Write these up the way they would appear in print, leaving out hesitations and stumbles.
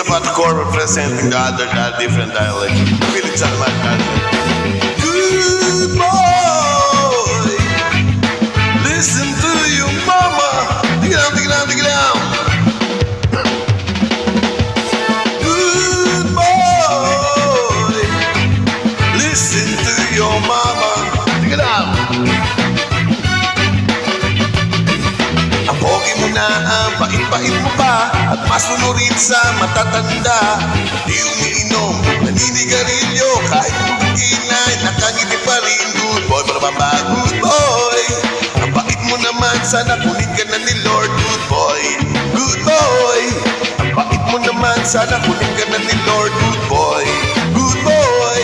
about the core representing the other different dialect. Feeling Salman Good boy, listen to your mama. Dig it down, dig it down, dig it down. Good boy, listen to your mama. Dig it down. Ang pogi mo na, ang pait-pait mo pa, at masunurin sa matatanda. Di umiinom, naninigarilyo, kahit bugin ay nakangiti pa rin. Good boy, barabamba, good boy. Ang bait mo naman, sana kunin ka na ni Lord. Good boy, good boy. Ang bait mo naman, sana kunin ka na ni Lord. Good boy, good boy.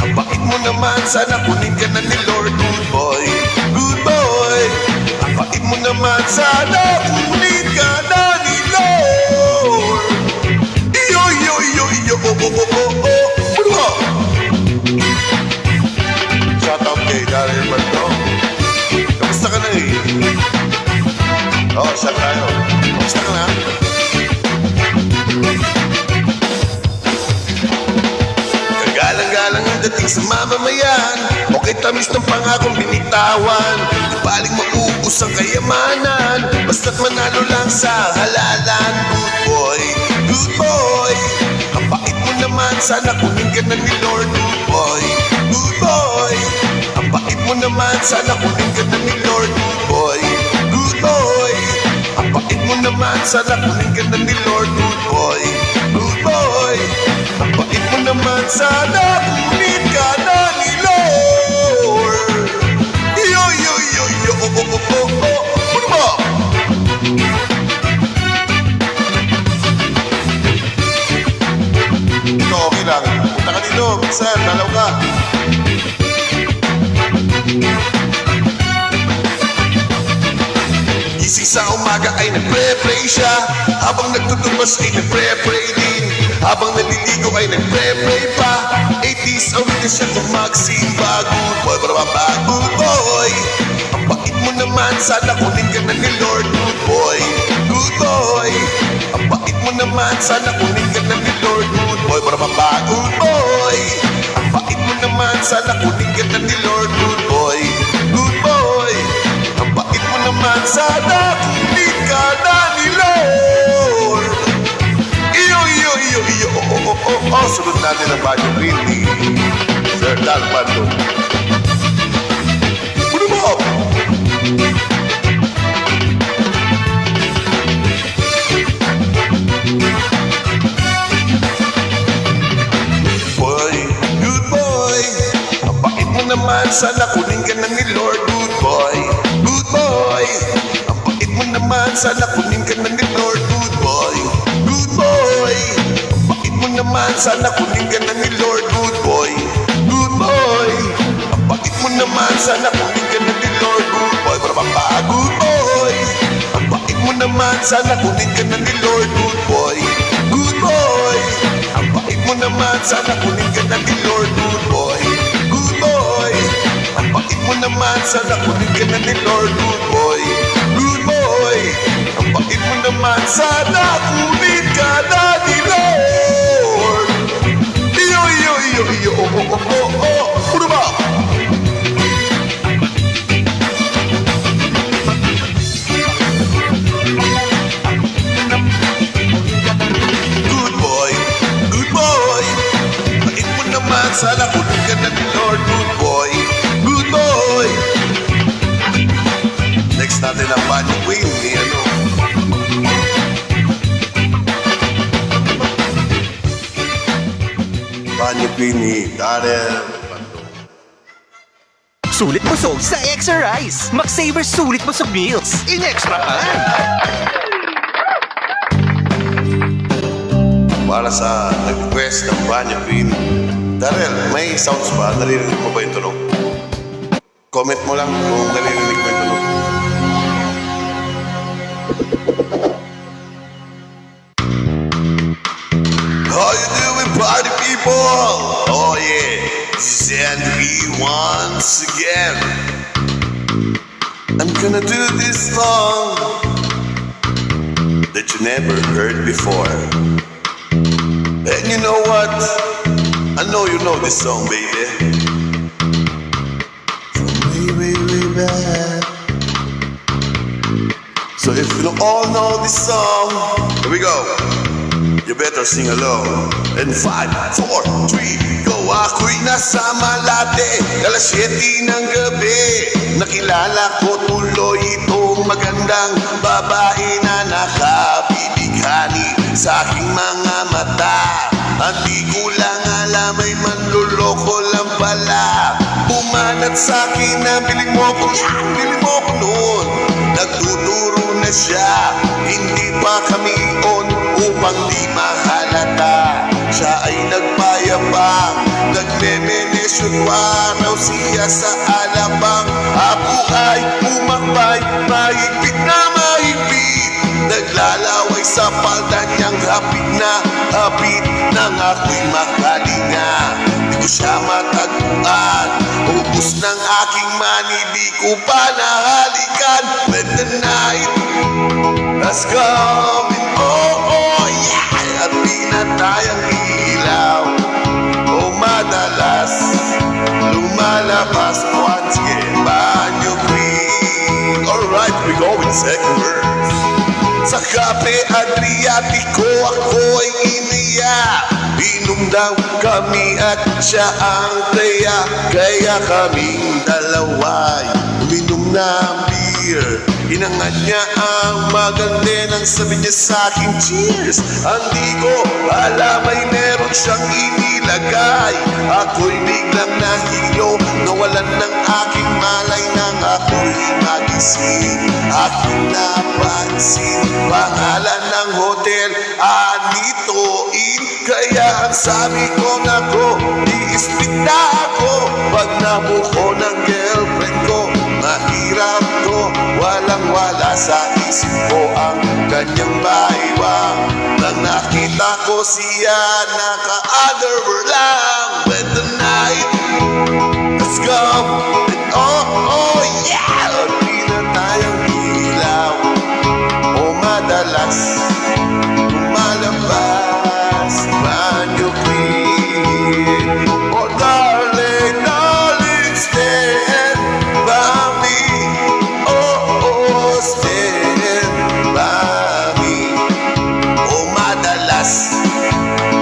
Ang bait mo naman, sana kunin ka na ni Lord. Good boy, good boy. Ang bait mo naman, sana kunin ka na ni Lord. Iyo, iyo, iyo, iyo, oh, oh, oh, oh, oh. Ano ba? Shout out kay Daryl Barto. Kamusta ka na eh? Shout tayo. Kamusta ka na? Kagalang-galang ang dating sa mamamayan, okay tamis ng pangakong binitawan. Di baling maubos ang kayamanan, basta't manalo lang sa halalan. Good boy, good boy. Ang bait mo naman, sana kunin ka na ni Lord. Good boy, good boy. Ang bait mo naman, sana kunin ka na ni Lord. Good boy, good boy. Ang bait mo naman, sana kunin ka na ni Lord. Good boy, good boy. Ang bait mo naman, sana kunin ka na ni Lord. Yo, yo, yo, yo, oh, oh, oh, oh, oh. Ano ba? Ito, okay lang. Punta ka dito, minsan, dalaw ka. Gising sa umaga ay nagpre-pray siya, habang nagtutubas ay nagpre-pray din, habang naliligo ay nagpre-pray pa. 80s a week na siya kung magsimba. Good boy, barababa, good boy. Ang bait mo naman, sana kunin ka na ni Lord. Good boy, good boy. Ang bait mo naman, sana kunin ka na ni Lord. Good boy, barababa, good boy. Ang bait mo naman, sana kunin ka na ni Lord. Good boy, good boy. Ang bait mo naman, sana kunin ka na ni Lord. Iyo, iyo, iyo, iyo, oh, oh, oh, oh, oh. Sunod natin ang Banyo Green ni Sir Dal Pando. Ano mo? Boy, good boy. Ang bait mo naman, sana kunin ka na ni Lord. Good boy, good boy. Ang bait mo naman, sana kunin ka na ni Lord. Good boy, good boy. Ang bait mo naman, sana kunin ka na ni Lord. Good boy, good boy. Ang bait mo naman, sana kunin ka na ni Lord. Good boy, barabamba, good boy. Ang bait mo naman, sana kunin ka na ni Lord. Good boy, good boy. Ang bait mo naman, sana kunin ka na ni Lord. Good boy, good boy. Ang bait mo naman, sana kunin ka na ni Lord. Good boy, good boy. Ang bait mo naman, sana kunin ka na ni Lord. Iyo, iyo, iyo, iyo, oh, oh, oh, oh, oh. Ano ba? Good boy, good boy. Bait mo naman, sana kunin ka na ni Lord. Good boy, good boy. Next natin ang Banyo Queen ni ano. Banyo Queen ni Daryl Barto. Sulit busog sa Extra Rice. Mag-savor sulit busog meals. In-extra ka. Para sa nag-request ng Banyo Queen, Daryl, may sounds ba? Naririnig mo ba yung tunog? Comment mo lang kung naririnig mo yung tunog. How you doing, party people? Oh yeah, this is Henry once again. I'm gonna do this song that you never heard before. And you know what? I know you know this song, baby. From way, way, way back. So if you all know this song, here we go. You better sing along. And 5, 4, 3, go. Ako'y nasa Malate, alas 7 ng gabi. Nakilala ko tuloy itong magandang babae na nakabibighani sa aking mga mata. Hindi ko lang alam ay manluloko lang pala. Bumanat sa akin na bili mo ko yan, bili mo ko noon. Nagtuturo na siya, hindi pa kami on upang di mahalata. Siya ay nagpayabang, nagme-menesyon araw siya sa alabang. Ako ay umakbay, mahigpit na mahigpit. Naglalaway sa palda niyang hapit na hapit nang ako'y makalinga. Di ko siya matagpuan, ubus ng aking money, di ko pa nahalikan. When the night has come, oh, oh, yeah. At di na tayong ilaw, oh, madalas lumalabas once again, banyo queen. Alright, we go with second verse. Sa Cafe Adriatico ako'y iniyak. Inom daw kami at siya ang kaya kaming dalawa'y uminom ng beer. Inangad niya ang maganda nang sabi niya sa akin, cheers. Hindi ko alam ay meron siyang inilagay. Ako'y biglang nahilo, nawalan ng aking malay nang ako'y magising. Aking napansin, pangalan ng hotel, Anito Inn. Kaya ang sabi ko nako, i-split na ako pag nabuko ng girlfriend ko. Mahirap to, walang-wala sa isip ko ang kanyang baywang. Nang nakita ko siya, naka-other lang. When the night has come, and oh, oh yeah, di na tayong ilaw. O madalas lumalabas, banyo queen. Oh darling, darling, stand by me. Oh, oh, stand by me. Oh madalas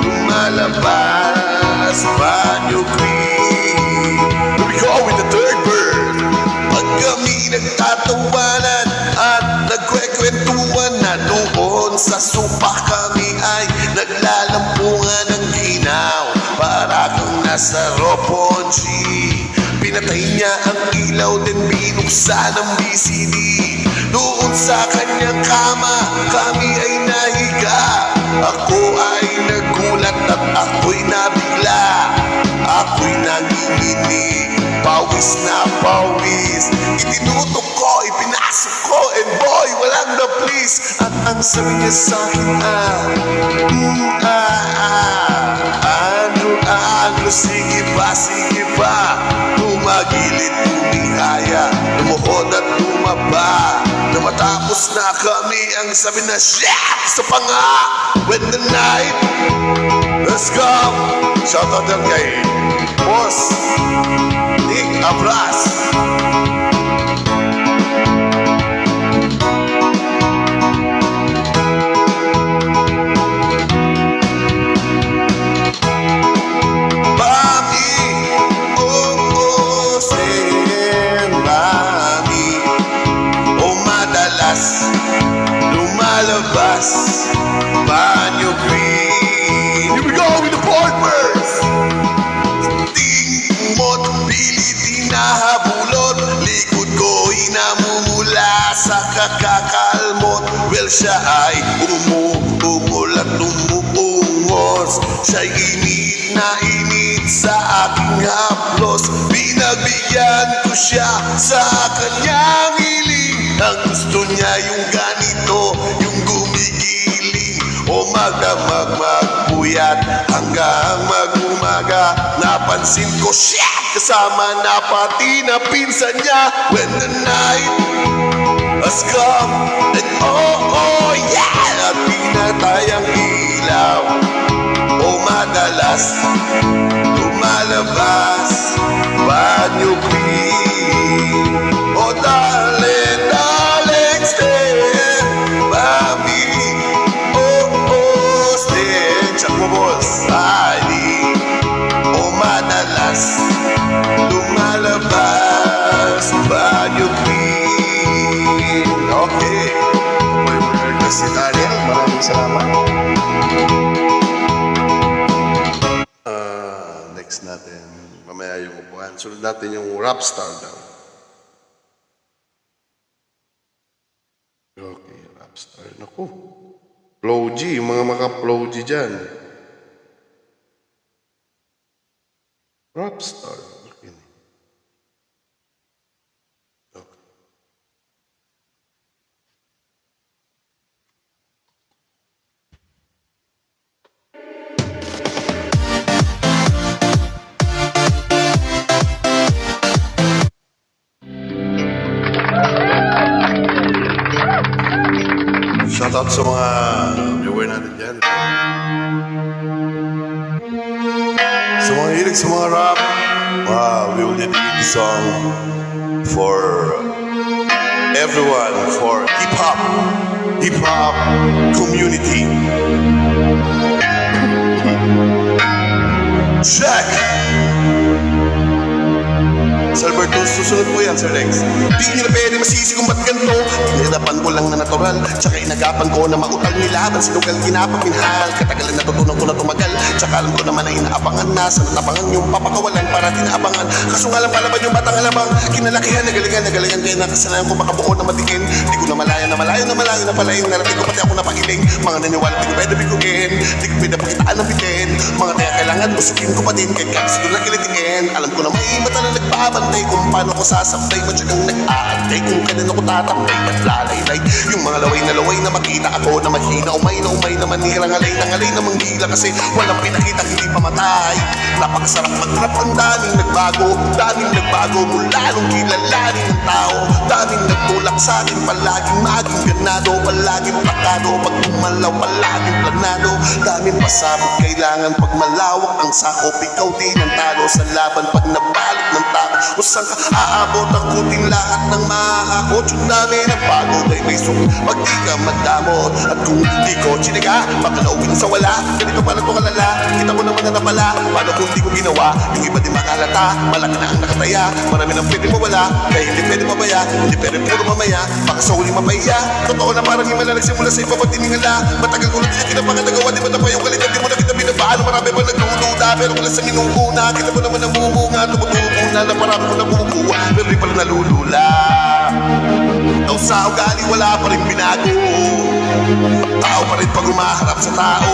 lumalabas, banyo queen. Here we go with the third verse. Pag kami nagtatawanan at nagkwekwentuhan na doon sa sopa, kami ay naglalampungan ng ginaw. Para kang nasa Roponchi. Pinatay niya ang ilaw, then binuksan ang BCD. Doon sa kanyang kama, kami ay nahiga. Ako ay nagulat at ako'y nabigla. Ako'y nanginginig, pawis na pawis. Itinutok ko, ipinasok ko, and boy, walang na please. At ang sabi niya sa akin, ano, sige pa. Tumagilid, tumihaya, lumuhod at tumaba. Na matapos na kami, ang sabi na, shit, sa panga. When the night has come. Shout out yan kay Boss Nick Abras. Mami, oh, oh, stand by me. Oh, madalas lumalabas, banyo queen. Here we go with the fourth verse. Ting mo't pilit hinahabulot, likod ko'y namumula sa kakakalmot. Well, siya ay umul at umuungos. Siya'y init na init sa aking haplos. Pinagbigyan ko siya sa kanyang hiling. Ang gusto niya yung ganito, yung gumigiling. O magdamag magpuyat hanggang mag-umaga. Napansin ko siya, kasama na pati na pinsan niya. When the night has come, and oh, oh, yeah, at pinatay ang ilaw. O lumalabas, banyo queen. Oh darling, darling, stand by me. Oh, stand. Check mo boss. Ay, oh madalas lumalabas, banyo queen. Okay. Si Daniel, maraming salamat. Next natin, mamaya yung upuan. Sunod natin yung rap star daw. Okay, rap star. Naku. Flow G, yung mga maka-flow G dyan. Rap star. Okay. Okay. Shoutout sa mga viewer natin dyan. Sa mga hilig sa mga rap, we will dedicate this song for everyone, for hip-hop community. Check! Sir Alberto, susunod po yan, Sir Rex. Di nyo na pwede masisi kung ba't ganito. Inirapan ko lang na natural, tsaka inagapan ko na mautang nilaban. Sinugal ginapapinhal, katagalan natutunan ko na tumagal. Tsaka alam ko naman na inaabangan na sa natabangan yung papakawalan para tinaabangan. Kaso nga lang palaban yung batang alabang. Kinalakihan, nagalingan kaya nakasanayan ko makabuo na matikin. Di ko na malayo na pala yung narating ko pati ako napakiling. Mga naniwala, di ko pwede bigugin. Di ko pwede pakitaan ng bitin. Mga kaya kailangan usukin ko pa din. Kahit kasi siguro na kilitingin. Alam ko na may mata na nagbabantay kung paano ko sasampay. Matyagang nag-aantay kung kanino ko tatambay at lalaylay. Yung mga laway na makita ako na mahina. Umay na manirang alay na manghila. Kasi walang pinakita hindi pamatay. Napakasarap mag-rap, ang daming nagbago mula nung kilalanin ng tao. Daming nagtulak sa akin, palaging maging ganado, palaging plakado, pag umalaw palaging planado. Daming pasabot, kailangan pag malawak ang sakop. Ikaw din ang talo sa laban pag nabalot ng tao. O saan ka aabot, akutin lahat ng maakot. Yung dami ng pagod ay may suk, pag di ka madamot. At kung di ko chiniga, baka nauwin sa wala. Ganito pala to kalala, kita mo naman na pala. Paano kung di ko ginawa, yung iba di makalata. Malaki na ang nakataya, marami nang pwede mawala. Kaya hindi pwede mabaya, hindi pwede puro mamaya. Baka sa huli mapaya, totoo na parang himala nagsimula sa iba pag tiningala. Matagal ko na din yung kinapangagawa, di ba na pa yung kalitan. Di mo na kita binabaano, marami pa nagdududa. Pero wala sa minunguna, kita mo naman namumunga. Tumutubo na na marami ko nabubuha, pero di pala nalulula. Daw sa ugali, wala pa rin binago. Tao pa rin pag umaharap sa tao.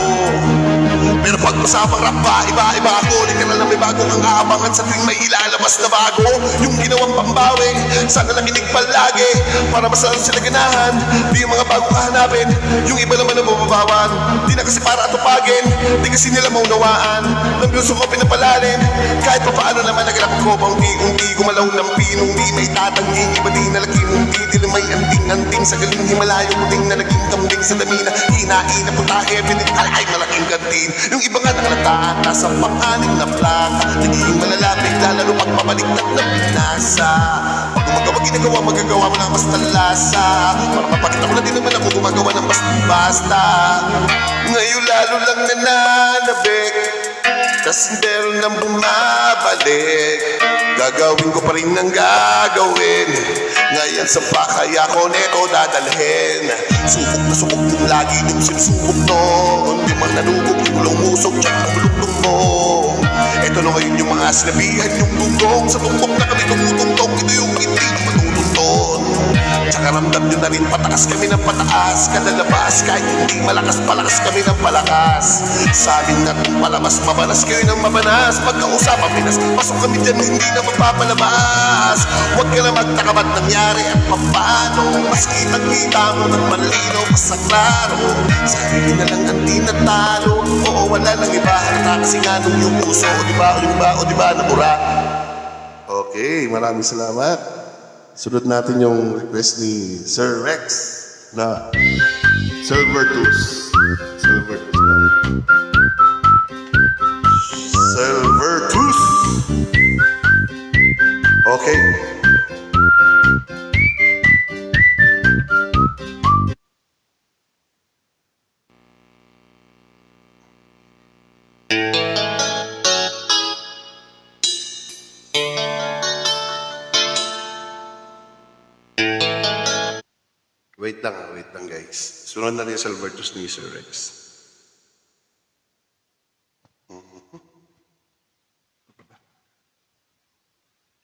Pero pag usapang rap ba, iba-iba ako. Literal na may bago kang aabangan sa tuwing may ilalabas na bago. Yung ginawang pambawi, sana lang inig palagi. Para masalan sila ganahan, di yung mga bago kahanapin. Yung iba naman ang mababawan, di na kasi para atupagin. Di kasi nila maunawaan, ng biuso ko pinapalalin. Kahit pa paano naman nagrap ko, unti gumalaw ng pinong. Di may tatangging, iba di nalaking. Di may anting-anting sa galing Himalayo. Puting na naging kambing sa damina. Hinain na putahe, pinit ay malaking kantin. Yung iba nga nakalataan, nasa pang-anim na plaka. Nagiging malalapit, lalalo pag mabaliktad na pinasa. Pag gumagawa ginagawa, magagawa mo lang basta lasa. Para mapakita ko na din naman ako gumagawa ng basta-basta. Ngayon lalo lang nananabik, kasi meron nang bumabalik. Gagawin ko pa rin ang gagawin. Ngayon sa pakaya ko neto dadalhin. Subok na subok yung lagi yung sinusubok noon. Di man nanubog yung lumusok dyan ang bulugtong mo. Ito na ngayon yung mga sinabihan yung tunggong. Sa tumbok na kami tumutungtong. Ito yung hindi matutunton. Tsaka ramdam nyo na rin pataas kami ng pataas. Kada labas kahit hindi malakas, palakas kami ng palakas. Sabi na kung palabas, mabalas kayo ng mabanas. Pagkausapan Pinas, pasok kami dyan hindi na mapapalabas. Huwag ka na magtaka ba't nangyari at paano. Mas kitang-kita mo ng malinaw pa sa klaro. Sarili na lang ang tinatalo. Oo, wala nang iba. Harta kasi nga nung yung puso. O diba, nabura. Okay, maraming salamat. Sunod natin yung request ni Sir Rex na Silvertus. Silvertus. Okay. Wait lang guys. Sunod natin sa Albertus ni Sir Rex.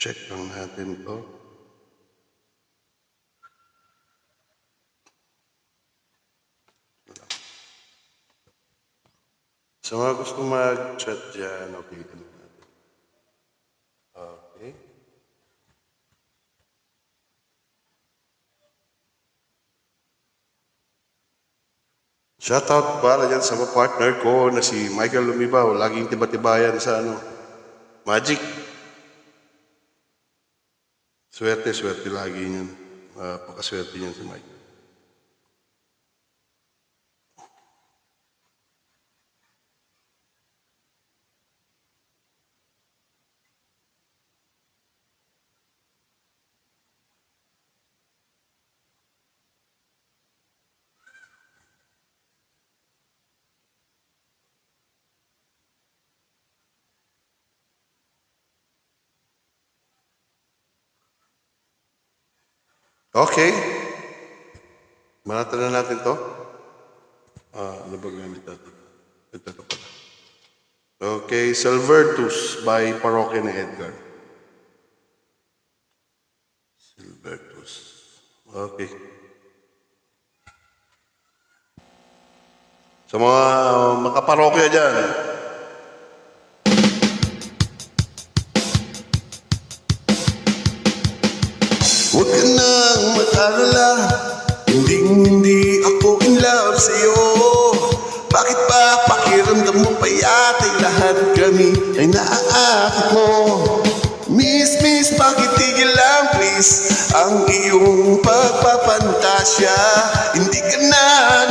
Check lang natin to. Sa mga gusto mag-chat dyan, okay. Okay. Shoutout pala dyan sa mga partner ko na si Michael Lumibaw. Laging tiba-tibayan sa Magic. Swerte lagi niyan. Pakaswerte niyan si Mike. Okay. Manatan na natin to. Ano ba gamit natin? Ito pala. Okay, Silvertus by Parokya ni Edgar. Silvertus. Okay. Sa mga makaparokya dyan, huwag ka nang mag-alala, hindi ako in love sa'yo. Bakit ba pakiramdam mo pa yata'y lahat kami ay naaakit mo? Miss, bakit tigil lang please ang iyong pagpapantasya? Hindi ka na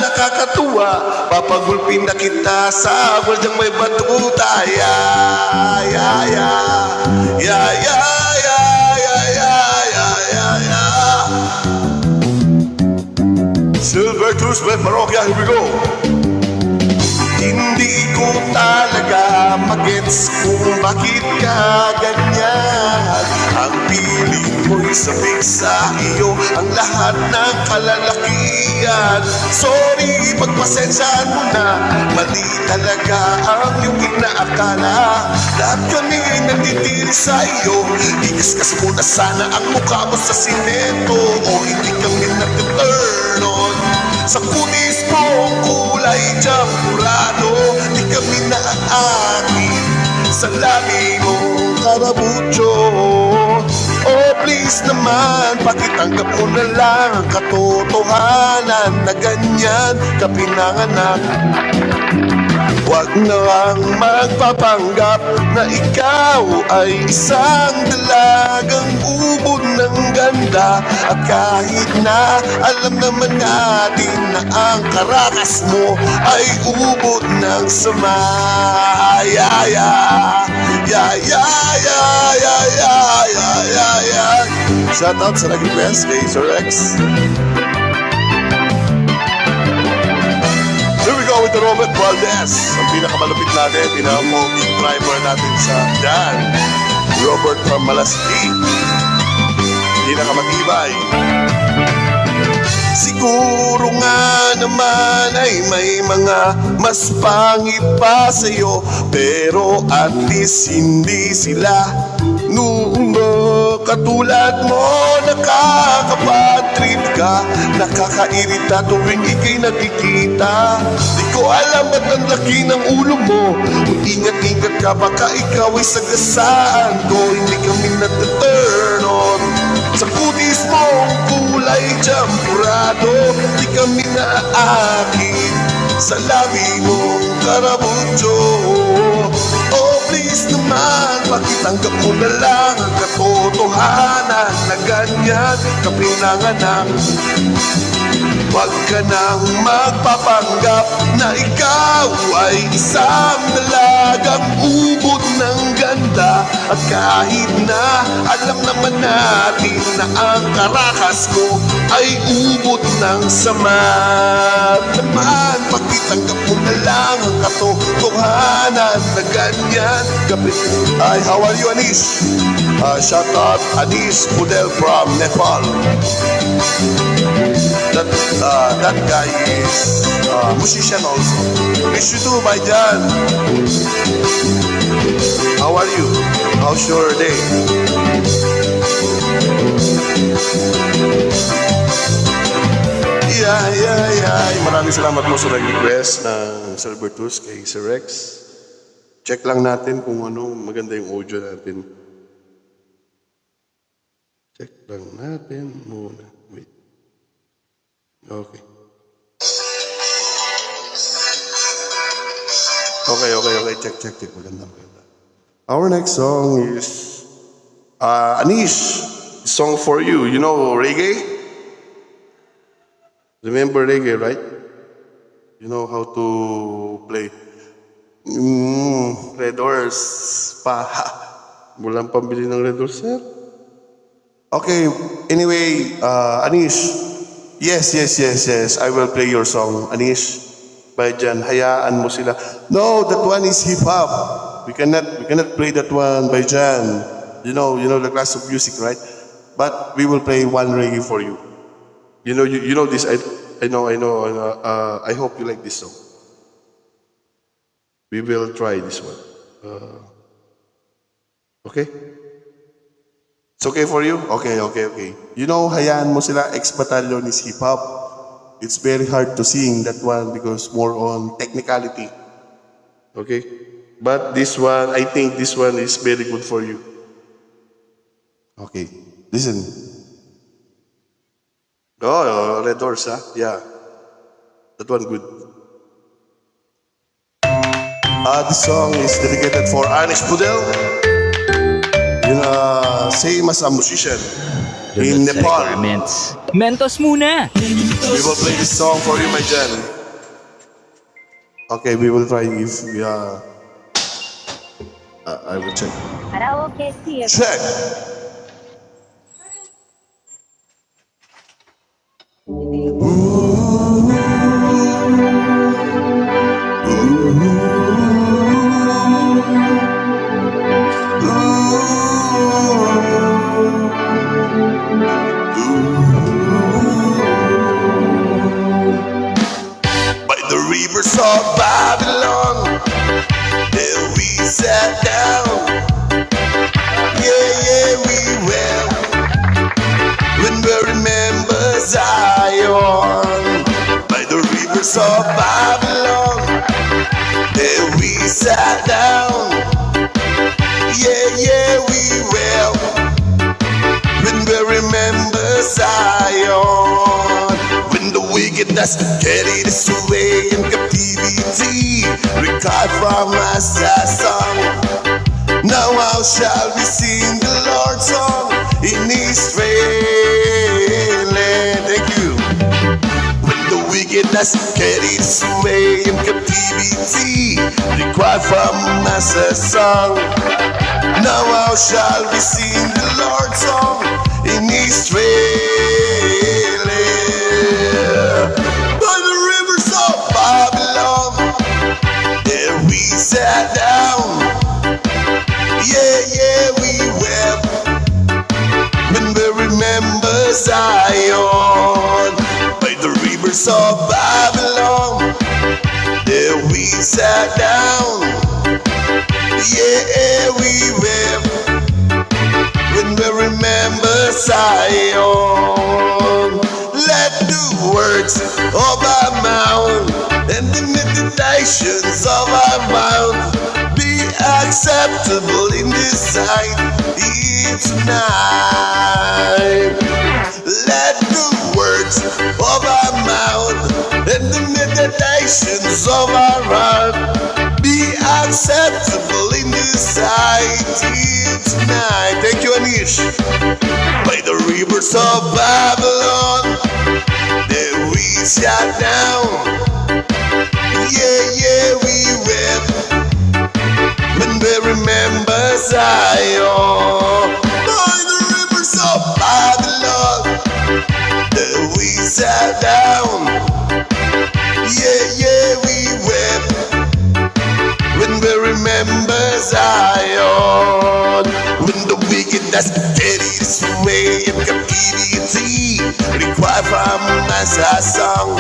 nakakatuwa, papagulpin na kita sa walang may batuta. Silvertus by Parokya, here we go. Hindi ko talaga magets kung bakit ka ganyan. Ang piling mo'y sabik sa iyo ang lahat ng kalalakihan. Sorry, pagpasensyahan mo na, mali talaga ang iyong inaakala. Lahat kami ay nanditiri sa iyo, ikaskas mo na sana ang mukha mo sa simento. O hindi kami nag-turn on sa kutis mong kulay champurado. Di kami naaakit sa labi mong karabutyo. Oh please naman, pakitanggap mo na lang ang katotohanan na ganyan ka pinanganak. Huwag na lang magpapanggap na ikaw ay isang dalagang ubod ng ganda. At kahit na alam naman natin na ang karakas mo ay ubod ng sama. Shoutout sa nag-request kay Sir Rex. Here we go with the Robert Valdez. Ang pinakamalupit natin, pinaka-moving driver natin sa dyan. Robert from Malastik. Pinakamatibay. Siguro nga naman ay may mga mas pangit pa sa'yo, pero at least hindi sila noong katulad mo. Nakakabad trip ka, nakakairita tuwing ika'y nakikita. Di ko alam ba't ang laki ng ulo mo. Ingat-ingat ka, baka ikaw ay sagasaan ko. Hindi kami nat-turn on sa kutis mong kulay champurado. Di kami naaakit sa labi mong karabutyo. Oh please naman, pakitanggap mo na lang ang katotohanan na ganyan ka pinanganak. Huwag ka nang magpapanggap na ikaw ay isang dalagang ubod ng ganda. At kahit na alam naman natin na ang karakas ko ay ubod ng sama. Naman, pakitanggap mo na lang ang katotohanan na ganyan gabi. Ay, how are you, Anish? Shout out Anish Budel from Nepal. That guy is musician also. Miss you too, Baijan. How are you? How's your day? Yeah. Maraming salamat mo sa nag-request ng Sir Bertus kay Sir Rex. Check lang natin kung ano maganda yung audio natin. Check lang natin muna. Wait. Okay. Okay. Check. Maganda. Our next song is Anish, song for you. You know reggae? Remember reggae, right? You know how to play. Red Doors pa. Walang pambili ng Red Doors, sir. Okay, anyway, Anish. Yes. I will play your song, Anish. Baijan, hayaan mo sila. No, that one is hip-hop. We cannot play that one, Baijan. You know the class of music, right? But we will play one reggae for you. You know this. I know. I hope you like this song. We will try this one. Okay? It's okay for you? Okay. You know, hayaan mo sila, X-Battalion is hip-hop. It's very hard to sing that one because more on technicality. Okay? But this one, I think this one is very good for you. Okay. Listen. Oh, Red Doors, huh? Yeah. That one good. This song is dedicated for Anish Budel. Same as a musician in Nepal. Mentos muna! We will play this song for you, my Jan. Okay, we will try if we are... I will check. Karaoke theater. Check! Rivers of Babylon, there we sat down. Yeah, we will. When we remember Zion, by the rivers of Babylon, there we sat down. Yeah, we will. When we remember Zion, when the wickedness carried us away in captivity, recalled from us a song. Now how shall we sing the Lord's song in Israel? Thank you. When the wickedness carried us away in captivity, recalled from us a song. Now how shall we sing the Lord's song in Israel? By the rivers of Babylon, there we sat down. Yeah, we wept when we remember Zion. By the rivers of Babylon, there we sat down. Yeah, we wept when we remember Zion. Let the words of our mouth and the meditations of our mouth be acceptable in His sight tonight. Let the words of our mouth and the meditations of our heart be acceptable in His sight tonight. Thank you, Anish. By the rivers of Babylon, there we sat down. Yeah, we wept when we remember Zion. By the rivers of Let's get it this way and captivity. Require from us a song.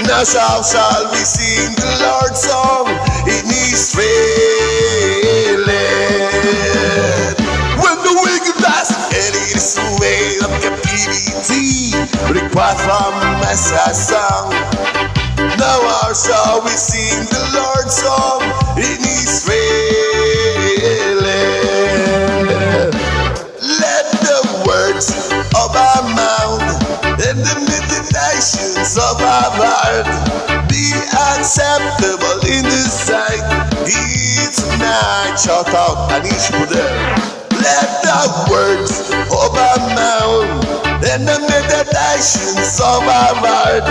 Now shall we sing the Lord's song in Israel land. When the wicked last get it this way of captivity. Require from us a song. Now shall we sing the Lord's song in Israel land. Let the words of our mouth and the meditations of our heart be acceptable in the sight. It's night. Shout out, Anish Buddha. Let the words of our mouth and the meditations of our heart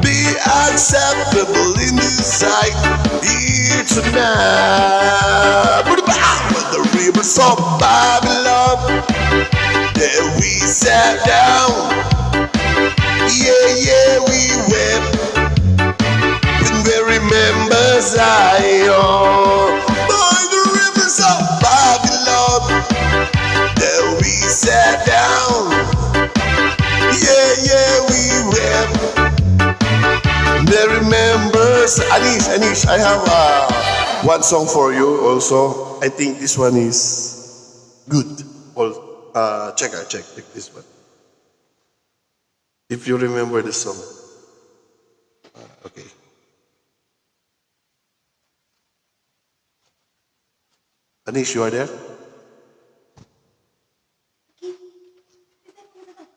be acceptable in the sight. Here tonight. When the rivers of Babylon, there we sat down. Yeah, we wept when we remember Zion. By the rivers of Babylon, there we sat down. Yeah, we wept. They remembers. Anish, I have one song for you also. I think this one is good. Check this one. If you remember the song. Okay. Anish, you are there?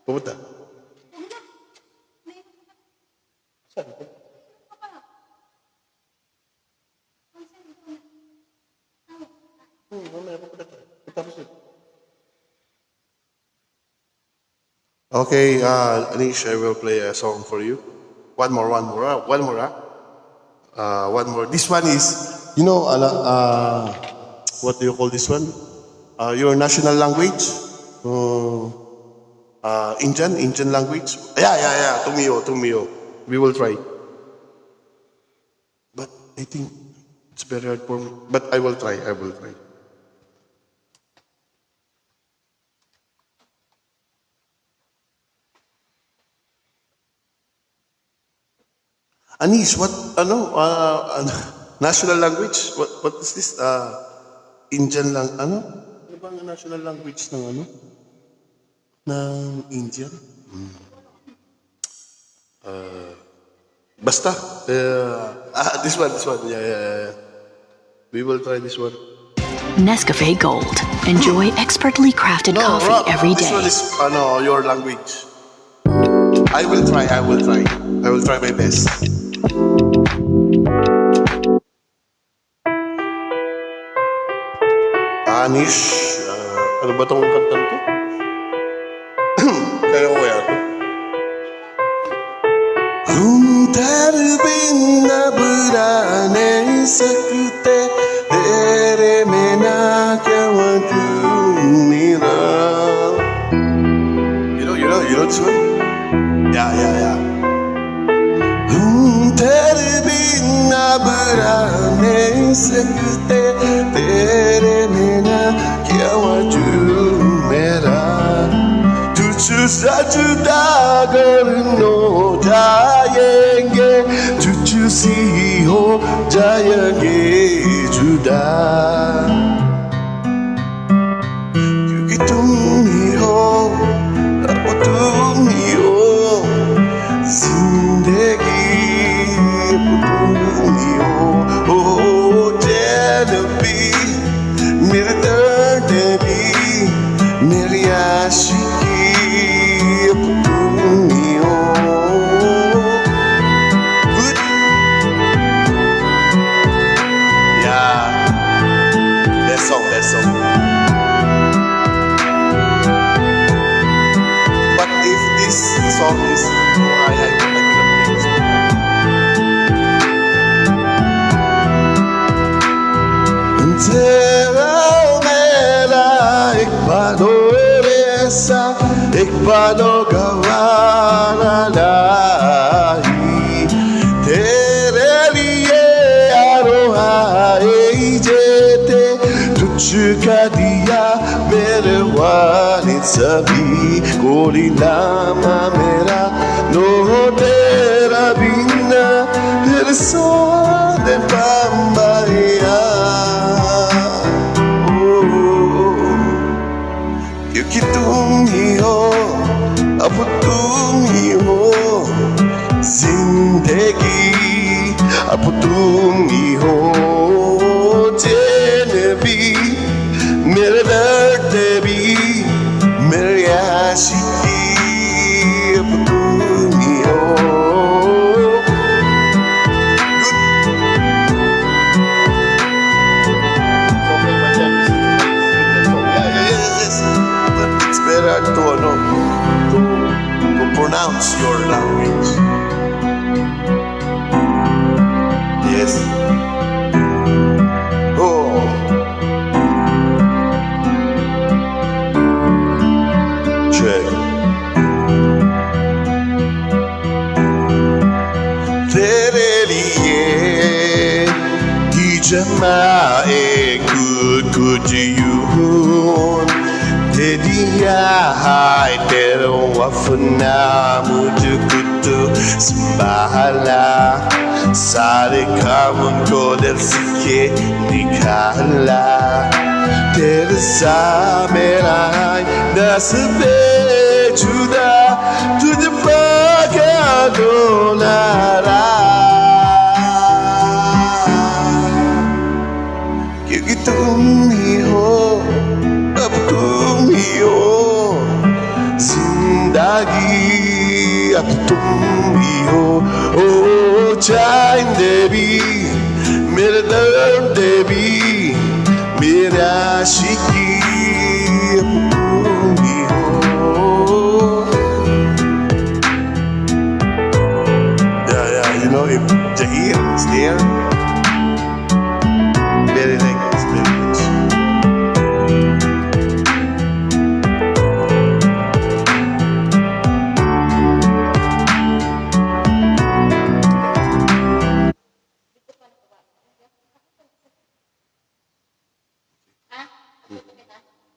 Pumunta. Okay, Anish, I will play a song for you. One more. This one is, what do you call this one? Your national language? Indian language? Yeah. Tumio. We will try. But I think it's very hard for me. But I will try. Anish, national language? What is this? Indian ano bang national language ng Indian? Basta. This one. Yeah. We will try this one. Nescafe Gold. Enjoy expertly crafted coffee every This day. one is your language. I will try. I will try my best. Anish, ano ba tong kantang to? Kaya ko kaya to? Untar bin nabrane sakte tere mein na kya tu mera. You know this one? Yeah. तेरे बिना बुराने सकते तेरे बिना क्या वजूद मेरा तुझसे जुदा अगर हो जाएंगे तुझसे हो जाएंगे जुदा क्योंकि तुम ही हो तुम ही हो जिंदगी मेरे दर्द भी मेरी आशिकी तुम ही हो. Good? Yeah. That song. But if this song is I will play this one. तेरा मेरा एक बादों ऐसा एक बादों गवारा नहीं तेरे लिए यारो आए जेते तुझका दिया मेरे सभी को लीलामा मेरा no तेरा बिना फिर सोने पाया क्योंकि तुम ही हो अब तुम ही हो जिंदगी अब तुम ही हो चैन भी मेरे दर्द भी मेरी आशिकी अब तुम ही हो But it's better to pronounce your language. Yes. Oh. Check. तेरे लिए की जमाए कुछ यूं दे दिया है तेरा वफना मुझको तो संभाला सारे कामों को दिल से निकाला तेरे साथ मेरा नसीब जुदा तुझे पाके डोलारा क्योंकि तुम ही हो अब तुम ही हो जिंदगी अब तुम ही हो ओ चांदे भी मेरे दर्द भी मेरा आशिकी अब तुम ही हो yeah you know if Jahir is there very like this very much.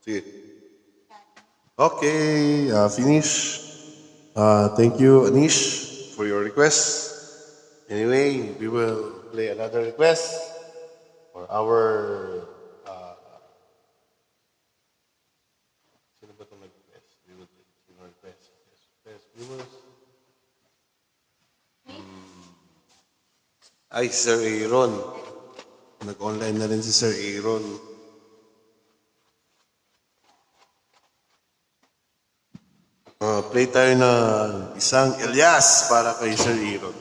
Sige. Okay, finish. Thank you, Anish, for your request. Anyway, we will play another request for our sino ba itong nag-request? We will take sino request. Yes, viewers. Ay, Sir Aaron. Nag-online na rin si Sir Aaron. Play tayo na isang Elias para kay Sir Aaron.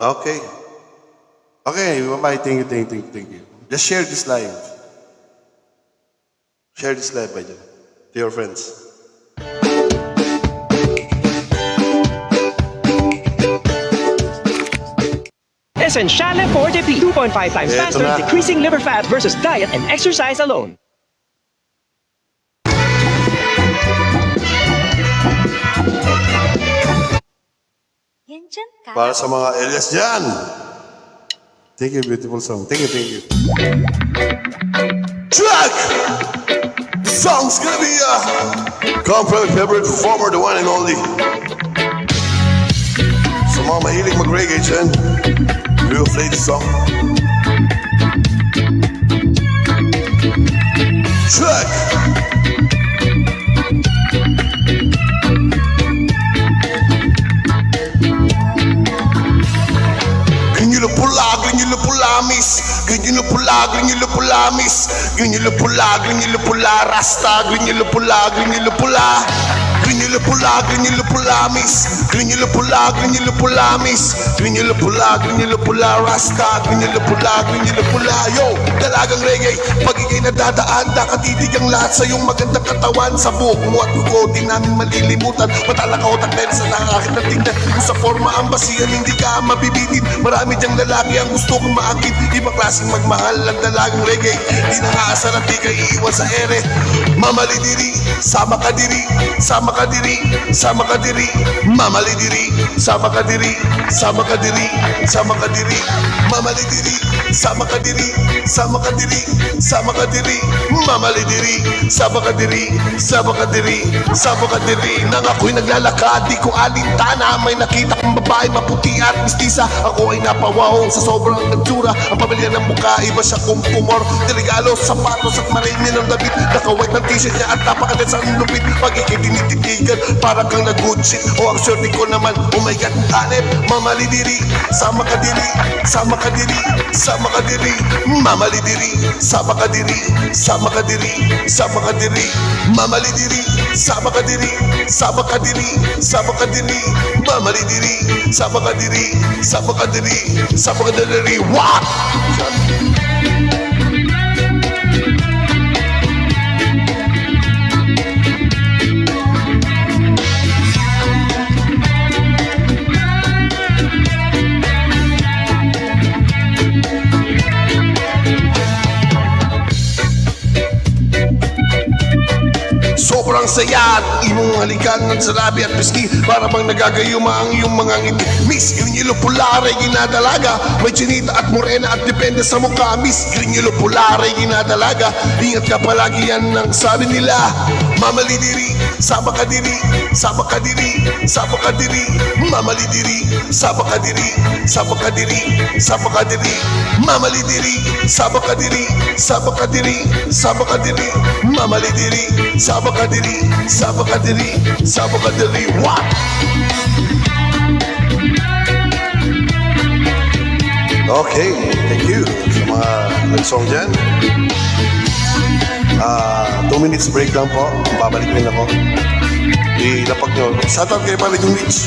Okay. Okay, bye-bye. Thank you. Just share this live. Share this live by dyan to your friends. Essentiale Forte P. 2.5 times Eto faster, na. decreasing liver fat versus diet and exercise alone. Para sa mga Elias dyan. Thank you, beautiful song. Thank you. Track! The song's gonna be come from my favorite performer, the one and only. Sa mga mahilig mag-reggae dyan, we will play the song. Track! Grinilo pulamis, grinilo pulamis, grinilo pula, rasta, grinilo pula, grinilo pulamis, grinilo pulamis, grinilo pula, rasta, grinilo pula, yo, dalagang reggae, pag ikay nadadaan, nakatitig ang lahat sa iyong magandang katawan, sa buhok mo at dugo, di namin malilimutan, matala ka otak dahil sa nakakakit na tingnan, kung sa forma ang basihan, hindi ka mabibitin, marami diyang lalaki ang gusto kong maakit, ibang klaseng magmahal ang dalagang reggae, di nangaasar at di ka iiwan sa ere, mamali diri, sama ka ka diri, sama ka diri, mamali diri, sama ka diri, sama ka diri, sama ka diri, mamali diri, sama ka diri, sama ka diri, sama ka diri, mamali diri, sama ka diri, sama ka diri, sama ka diri. Nang ako'y naglalakad, di ko alintana, may nakita kong babae maputi at mistisa. Ako ay napawaw sa sobrang nagsura. Ang pamilya ng mukha, iba siya kumkumor. Deregalo, sapatos at marami ng damit. Nakawait ng t-shirt niya at napakagad sa lupit. Pag ikitinititigan, parang kang nag-good shit. O ang shorty ko naman, oh my god, hanep. Mamali diri, sama ka diri, sama ka diri, sama ka diri, mamali diri, sama ka diri, sama ka diri, sama ka diri, mamali diri, sama ka diri, sama ka diri, sama ka diri, mamali diri, sama ka diri, sama ka diri, sama ka diri. What? Sobrang saya at imong halikan ng sarabi at piski. Para bang nagagayuma ang iyong mga ngiti. Miss, Grinilo Pulare ginadalaga. May chinita at morena at depende sa mukha. Miss, Grinilo Pulare ginadalaga. Ingat ka palagi, yan ang sabi nila. Mamali diri, sama ka diri, sama ka diri, sama ka diri, mamali diri, sama ka diri, sama ka diri, sama ka diri, mamali diri, sama ka diri, sama ka diri, sama ka diri, mamali diri, sama ka diri, sama ka diri, sama ka diri. What? Okay, thank you sa mga nag-song dyan. 2 minutes break lang po. Babalik rin ako. Ilapag nyo. Shoutout kay Paligong Rich.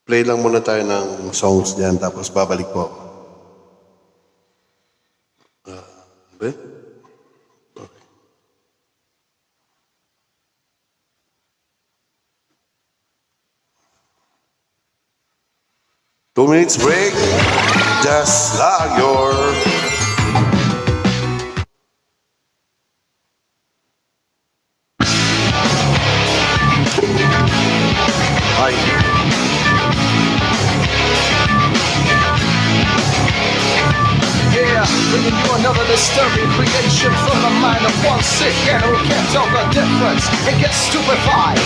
Play lang muna tayo ng songs dyan, tapos babalik po. Okay? 2 minutes break. Just like your... Hi. Yeah, bringing you another disturbing creation from the mind of one sick and who can't tell the difference and gets stupefied.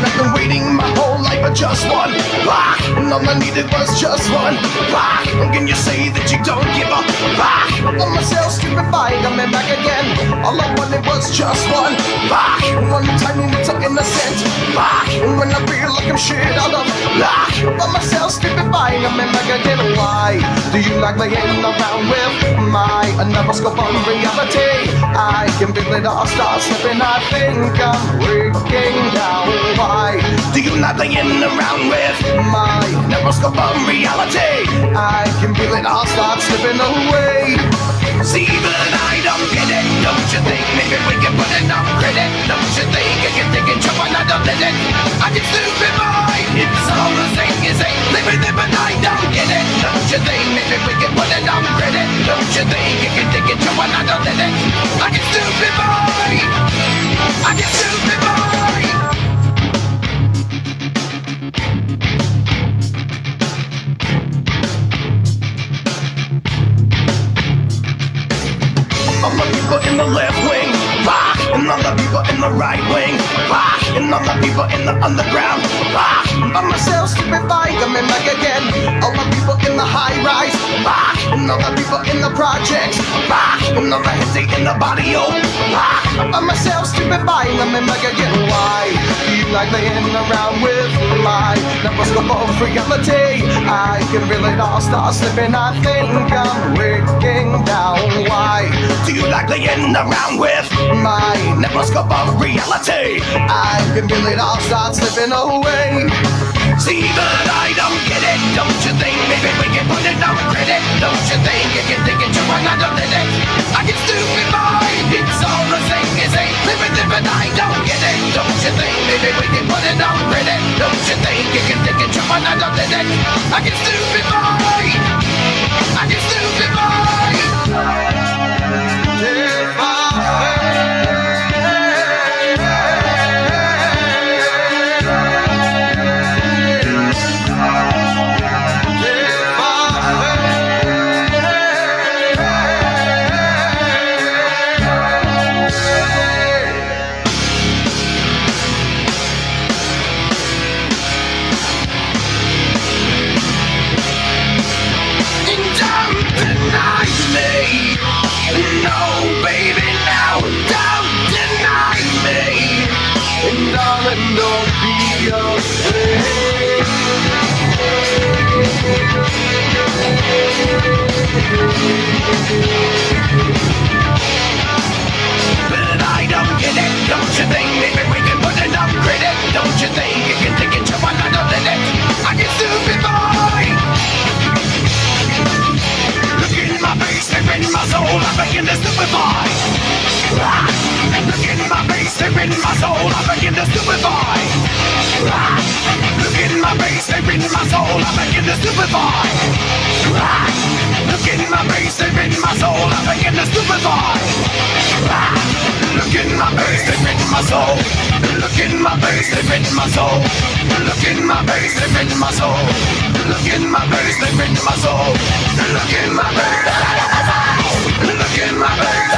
I've been waiting my whole life for just one rock, and all I needed was just one rock. Can you say that you don't give a rock? I want myself stupefied, I'm back again. All I wanted was just one rock, one tiny little innocent rock. And when I feel like I'm shit out of luck, I want myself stupefied, I'm back again. Why do you like playing around with my another scope on reality? I can feel it all start slipping, I think I'm breaking down. Why do you like playing around with my neuroscope of reality? I can feel it all start slipping away. See, but I don't get it. Don't you think maybe we can put enough credit? Don't you think I can take it, trouble, I don't let it. I can stupid boy. It's all the same as ain't living it, but I don't get it. Don't you think maybe we can put enough credit? Don't you think I can take it, trouble, I don't let it. I can stupid boy. I can stupid boy. All the people in the left wing, rock, and all the people in the right wing, rock, and all the people in the underground, rock. I'm myself stupefied, I'm back again. All the people in the high rise, rock, and all the people in the projects, rock, and all the heads in the body, oh, rock. I'm myself stupefied, I'm back again. Why do you like playing around with my neuroscope of reality? I can feel it all start slipping, I think I'm breaking down. Why do you like playing around with my neuroscope of reality? I can feel it all start slipping away. See, but I don't get it. Don't you think maybe we can put it on credit? Don't you think you can take it, you why not let it? I get stupid boy. It's all the same as ain't living it, but I don't get it. Don't you think maybe we can put it on credit? Don't you think you can take it, you why not let it? I get stupid boy. I get stupid boy. If I my soul, I begin to stupefy. Look in my face, step in my soul, I begin to stupefy. Look in my face, step in my soul, I begin to stupefy. Look in my face, step in my soul, I begin to stupefy. Look in my face, step in my soul. Look in my face, step in my soul. Look in my face, step in my soul. Look in my face, step in my soul. Look in my face, look in my face,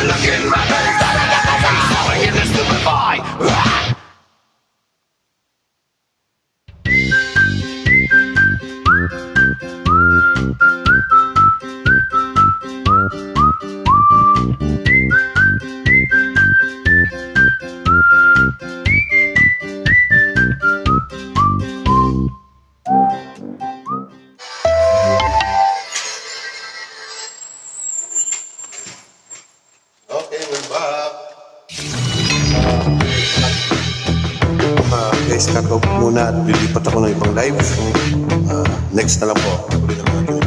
look in my face, I begin to stupefy. Okay, we're back. Guys, cut off muna at lilipat ako ng ibang live. So, next na lang po. Ulit naman.